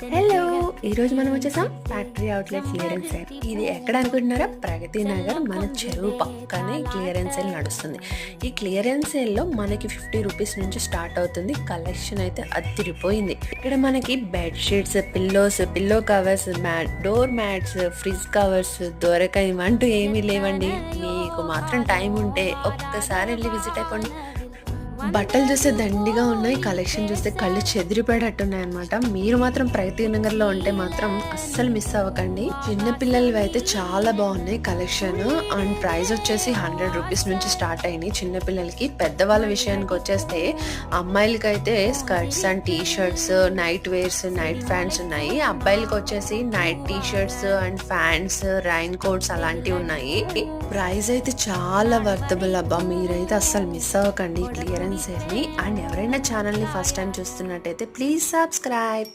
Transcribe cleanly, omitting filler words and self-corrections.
Hello, ఈరోజు మనం వచ్చేసాం ఫ్యాక్టరీ అవుట్లెట్ క్లియరెన్స్ సేల్. ఇది ఎక్కడ అనుకుంటున్నారా? ప్రగతి నగర్ మన చెరువు పక్కనే క్లియరెన్స్ సేల్ నడుస్తుంది. ఈ క్లియరెన్స్ సేల్లో మనకి 50 రూపీస్ నుంచి స్టార్ట్ అవుతుంది. కలెక్షన్ అయితే అదిరిపోయింది. ఇక్కడ మనకి bedsheets, pillows, pillow covers, door mats, fridge covers దొరకనివంటూ ఏమీ లేవండి. మీకు మాత్రం టైం ఉంటే ఒక్కసారి వెళ్ళి విజిట్ అయిపోండి. బట్టలు చూస్తే దండిగా ఉన్నాయి, కలెక్షన్ చూస్తే కళ్ళు చెదిరిపోయేటట్టున్నాయి అనమాట. మీరు మాత్రం ప్రగతి నగర్లో ఉంటే మాత్రం అస్సలు మిస్ అవ్వకండి. చిన్న పిల్లలవి అయితే చాలా బాగున్నాయి కలెక్షన్. అండ్ ప్రైస్ వచ్చేసి 100 రూపీస్ నుంచి స్టార్ట్ అయినాయి చిన్న పిల్లలకి. పెద్దవాళ్ళ విషయానికి వచ్చేస్తే అమ్మాయిలకి అయితే skirts and T shirts, night wears, night pants ఉన్నాయి. అబ్బాయిలకి వచ్చేసి night T shirts and pants, rain coats అలాంటివి ఉన్నాయి. ప్రైస్ అయితే చాలా వర్తబుల్ అబ్బా. మీరైతే అస్సలు మిస్ అవ్వకండి క్లియరెన్స్ సేల్ని. అండ్ ఎవరైనా ఛానల్ని ఫస్ట్ టైం చూస్తున్నట్టయితే ప్లీజ్ సబ్స్క్రైబ్.